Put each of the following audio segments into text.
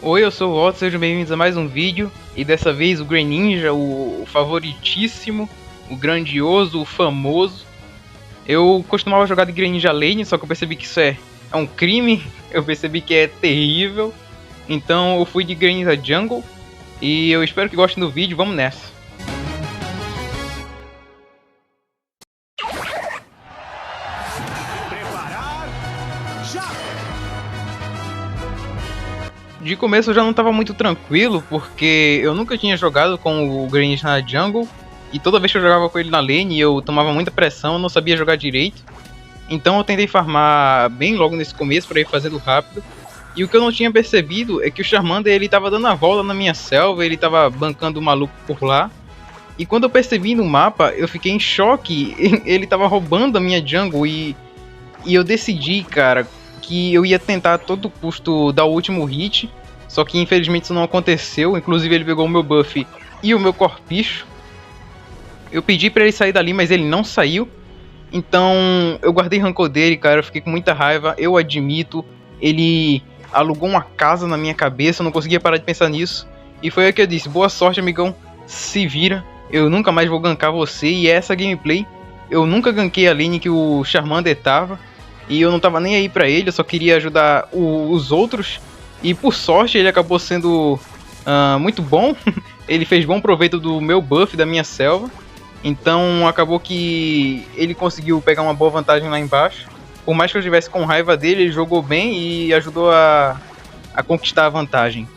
Oi, eu sou o Otto, sejam bem-vindos a mais um vídeo. E dessa vez o Greninja, o favoritíssimo, o grandioso, o famoso. Eu costumava jogar de Greninja Lane, só que eu percebi que isso é um crime. Eu percebi que é terrível. Então eu fui de Greninja Jungle. E eu espero que gostem do vídeo, vamos nessa. De começo eu já não estava muito tranquilo, porque eu nunca tinha jogado com o Greninja na Jungle. E toda vez que eu jogava com ele na lane eu tomava muita pressão, eu não sabia jogar direito. Então eu tentei farmar bem logo nesse começo para ir fazendo rápido. E o que eu não tinha percebido é que o Charmander ele tava dando a volta na minha selva, ele tava bancando o maluco por lá. E quando eu percebi no mapa, eu fiquei em choque, ele tava roubando a minha jungle e eu decidi, cara, que eu ia tentar a todo custo dar o último hit. Só que infelizmente isso não aconteceu, inclusive ele pegou o meu buff e o meu corpicho. Eu pedi pra ele sair dali, mas ele não saiu. Então eu guardei rancor dele, cara, eu fiquei com muita raiva, eu admito. Ele alugou uma casa na minha cabeça, eu não conseguia parar de pensar nisso. E foi aí que eu disse, boa sorte, amigão, se vira, eu nunca mais vou gankar você. E é essa gameplay, eu nunca ganquei a lane que o Charmander tava. E eu não tava nem aí pra ele, eu só queria ajudar os outros. E por sorte ele acabou sendo muito bom. Ele fez bom proveito do meu buff, da minha selva. Então acabou que ele conseguiu pegar uma boa vantagem lá embaixo. Por mais que eu estivesse com raiva dele, ele jogou bem e ajudou a conquistar a vantagem.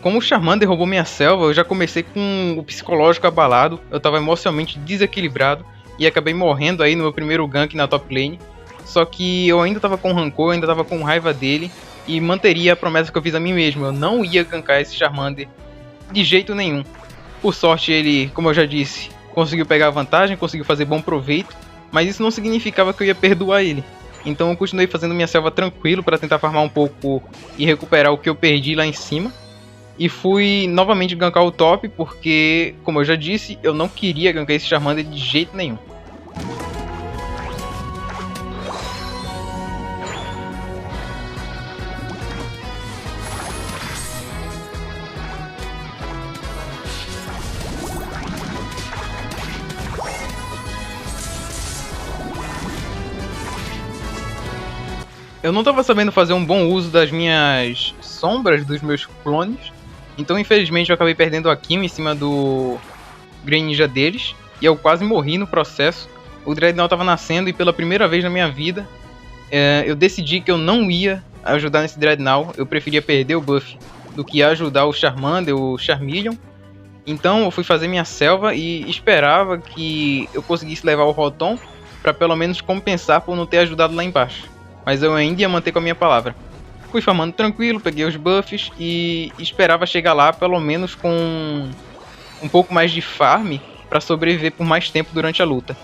Como o Charmander roubou minha selva, eu já comecei com o psicológico abalado. Eu estava emocionalmente desequilibrado e acabei morrendo aí no meu primeiro gank na top lane. Só que eu ainda tava com rancor, eu ainda tava com raiva dele. E manteria a promessa que eu fiz a mim mesmo. Eu não ia gankar esse Charmander de jeito nenhum. Por sorte ele, como eu já disse, conseguiu pegar a vantagem, conseguiu fazer bom proveito. Mas isso não significava que eu ia perdoar ele. Então eu continuei fazendo minha selva tranquilo para tentar farmar um pouco e recuperar o que eu perdi lá em cima. E fui novamente gankar o top porque, como eu já disse, eu não queria gankar esse Charmander de jeito nenhum. Eu não estava sabendo fazer um bom uso das minhas sombras, dos meus clones. Então infelizmente eu acabei perdendo a kill em cima do Greninja deles. E eu quase morri no processo. O Dreadnought estava nascendo e pela primeira vez na minha vida eu decidi que eu não ia ajudar nesse Dreadnought. Eu preferia perder o buff do que ajudar o Charmander, o Charmeleon. Então eu fui fazer minha selva e esperava que eu conseguisse levar o Rotom para pelo menos compensar por não ter ajudado lá embaixo. Mas eu ainda ia manter com a minha palavra. Fui farmando tranquilo, peguei os buffs e esperava chegar lá pelo menos com um pouco mais de farm para sobreviver por mais tempo durante a luta.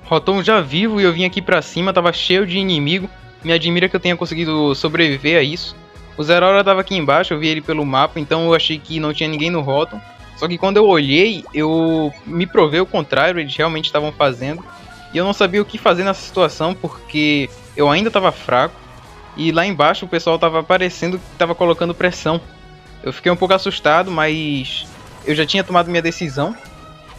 Rotom já vivo e eu vim aqui pra cima, tava cheio de inimigo. Me admira que eu tenha conseguido sobreviver a isso. O Zeraora tava aqui embaixo, eu vi ele pelo mapa, então eu achei que não tinha ninguém no Rotom. Só que quando eu olhei, eu me provei o contrário, eles realmente estavam fazendo. E eu não sabia o que fazer nessa situação, porque eu ainda tava fraco. E lá embaixo o pessoal tava parecendo que tava colocando pressão. Eu fiquei um pouco assustado, mas eu já tinha tomado minha decisão.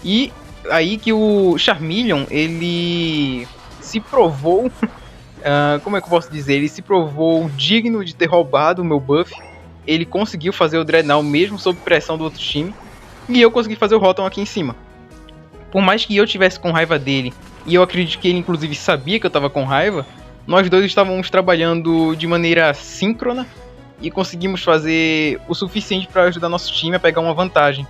E aí que o Charmeleon, ele se provou, como é que eu posso dizer, ele se provou digno de ter roubado o meu buff. Ele conseguiu fazer o Dreadnought mesmo sob pressão do outro time, e eu consegui fazer o Rotom aqui em cima. Por mais que eu tivesse com raiva dele, e eu acredito que ele inclusive sabia que eu estava com raiva, nós dois estávamos trabalhando de maneira síncrona, e conseguimos fazer o suficiente para ajudar nosso time a pegar uma vantagem.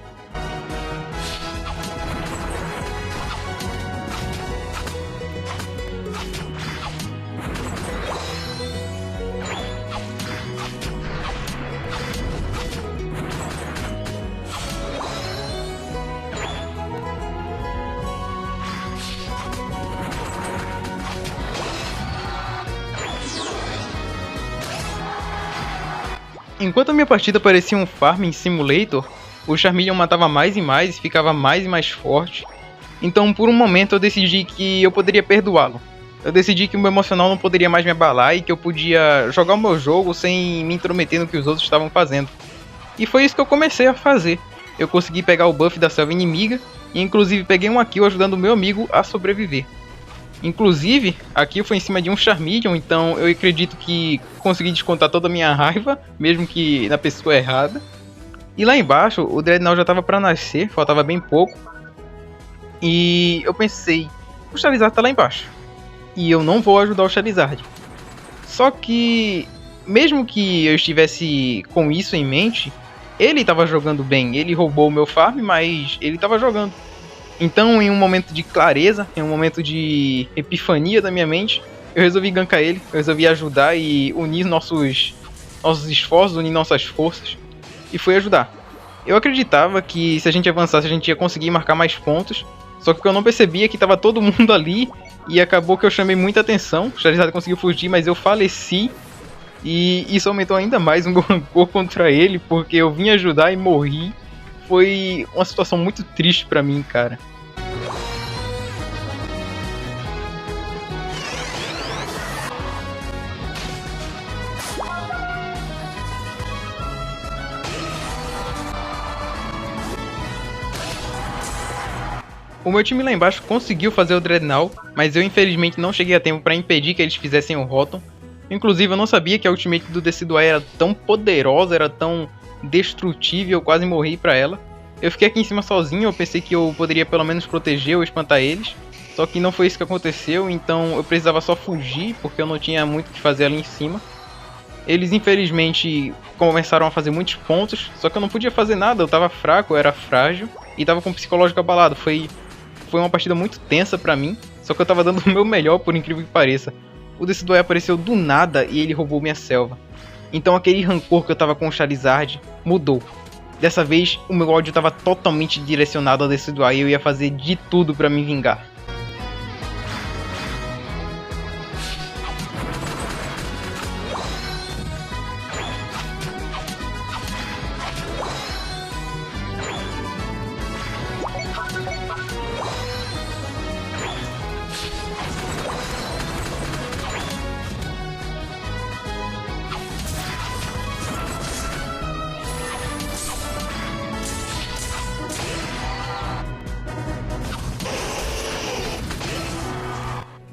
Enquanto a minha partida parecia um Farming Simulator, o Charmeleon matava mais e mais, ficava mais e mais forte. Então por um momento eu decidi que eu poderia perdoá-lo. Eu decidi que o meu emocional não poderia mais me abalar e que eu podia jogar o meu jogo sem me intrometer no que os outros estavam fazendo. E foi isso que eu comecei a fazer. Eu consegui pegar o buff da selva inimiga e inclusive peguei uma kill ajudando o meu amigo a sobreviver. Inclusive, a kill foi em cima de um Charmeleon, então eu acredito que consegui descontar toda a minha raiva, mesmo que na pessoa errada. E lá embaixo, o Dreadnought já estava para nascer, faltava bem pouco. E eu pensei, o Charizard tá lá embaixo, e eu não vou ajudar o Charizard. Só que, mesmo que eu estivesse com isso em mente, ele estava jogando bem, ele roubou o meu farm, mas ele estava jogando. Então, em um momento de clareza, em um momento de epifania da minha mente, eu resolvi gankar ele, eu resolvi ajudar e unir nossos esforços, unir nossas forças, e fui ajudar. Eu acreditava que se a gente avançasse a gente ia conseguir marcar mais pontos, só que eu não percebia que estava todo mundo ali, e acabou que eu chamei muita atenção. O Charizard conseguiu fugir, mas eu faleci, e isso aumentou ainda mais o meu rancor contra ele, porque eu vim ajudar e morri. Foi uma situação muito triste pra mim, cara. O meu time lá embaixo conseguiu fazer o Dreadnought, mas eu infelizmente não cheguei a tempo para impedir que eles fizessem o Rotom. Inclusive eu não sabia que a ultimate do Decidueye era tão poderosa, era tão destrutível, eu quase morri pra ela. Eu fiquei aqui em cima sozinho, eu pensei que eu poderia pelo menos proteger ou espantar eles. Só que não foi isso que aconteceu, então eu precisava só fugir, porque eu não tinha muito o que fazer ali em cima. Eles infelizmente começaram a fazer muitos pontos, só que eu não podia fazer nada, eu tava fraco, eu era frágil e tava com o psicológico abalado. Foi uma partida muito tensa pra mim, só que eu tava dando o meu melhor, por incrível que pareça. O Decidueye apareceu do nada e ele roubou minha selva. Então aquele rancor que eu tava com o Charizard mudou. Dessa vez o meu ódio tava totalmente direcionado ao Decidueye e eu ia fazer de tudo pra me vingar.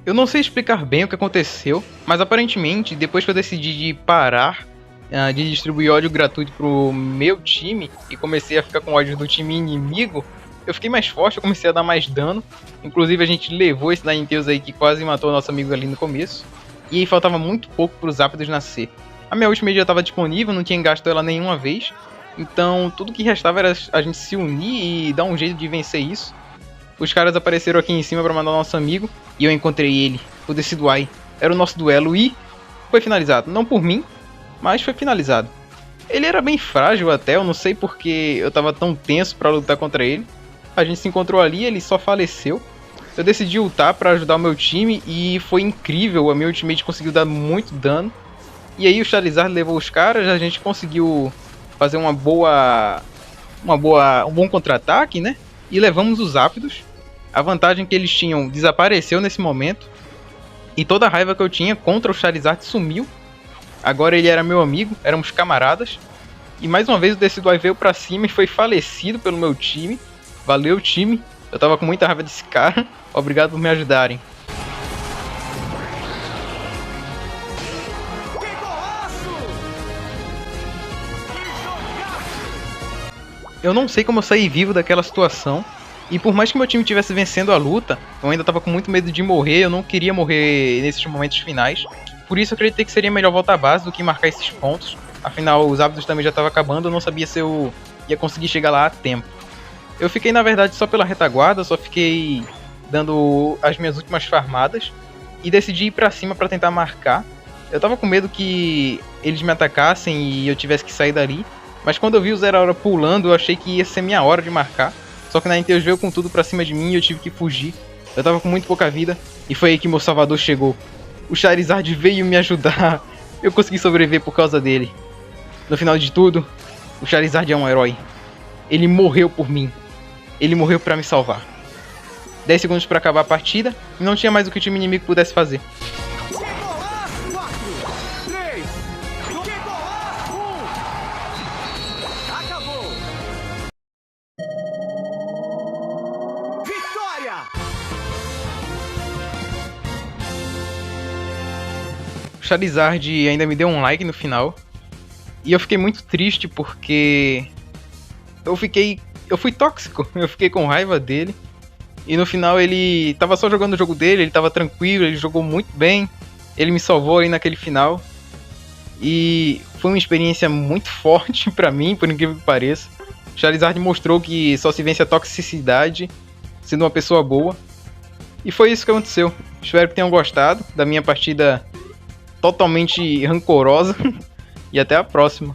Eu não sei explicar bem o que aconteceu, mas aparentemente, depois que eu decidi de parar de distribuir ódio gratuito pro meu time e comecei a ficar com ódio do time inimigo, eu fiquei mais forte, eu comecei a dar mais dano. Inclusive a gente levou esse Ninetales aí que quase matou o nosso amigo ali no começo. E aí faltava muito pouco para os Zapdos nascer. A minha ultimate já estava disponível, não tinha gasto ela nenhuma vez. Então tudo que restava era a gente se unir e dar um jeito de vencer isso. Os caras apareceram aqui em cima para mandar o nosso amigo e eu encontrei ele, o Decidueye. Era o nosso duelo e foi finalizado. Não por mim, mas foi finalizado. Ele era bem frágil até, eu não sei porque eu tava tão tenso para lutar contra ele. A gente se encontrou ali, ele só faleceu. Eu decidi ultar para ajudar o meu time e foi incrível, a minha ultimate conseguiu dar muito dano. E aí o Charizard levou os caras, a gente conseguiu fazer um bom contra-ataque, né? E levamos os Zapdos. A vantagem que eles tinham desapareceu nesse momento. E toda a raiva que eu tinha contra o Charizard sumiu. Agora ele era meu amigo, éramos camaradas. E mais uma vez o Decidueye veio pra cima e foi falecido pelo meu time. Valeu, time. Eu tava com muita raiva desse cara. Obrigado por me ajudarem. Eu não sei como eu saí vivo daquela situação. E por mais que meu time estivesse vencendo a luta, eu ainda tava com muito medo de morrer, eu não queria morrer nesses momentos finais. Por isso eu acreditei que seria melhor voltar à base do que marcar esses pontos. Afinal, os hábitos também já estavam acabando, eu não sabia se eu ia conseguir chegar lá a tempo. Eu fiquei na verdade só pela retaguarda, só fiquei dando as minhas últimas farmadas. E decidi ir pra cima pra tentar marcar. Eu tava com medo que eles me atacassem e eu tivesse que sair dali. Mas quando eu vi o Zeraora pulando, eu achei que ia ser minha hora de marcar. Só que na Ninetales veio com tudo pra cima de mim e eu tive que fugir. Eu tava com muito pouca vida e foi aí que meu salvador chegou. O Charizard veio me ajudar. Eu consegui sobreviver por causa dele. No final de tudo, o Charizard é um herói. Ele morreu por mim. Ele morreu pra me salvar. 10 segundos pra acabar a partida e não tinha mais o que o time inimigo pudesse fazer. O Charizard ainda me deu um like no final. E eu fiquei muito triste porque eu fui tóxico, eu fiquei com raiva dele. E no final ele tava só jogando o jogo dele, ele tava tranquilo, ele jogou muito bem. Ele me salvou aí naquele final. E foi uma experiência muito forte pra mim, por incrível que pareça. O Charizard mostrou que só se vence a toxicidade sendo uma pessoa boa. E foi isso que aconteceu. Espero que tenham gostado da minha partida totalmente rancorosa. E até a próxima.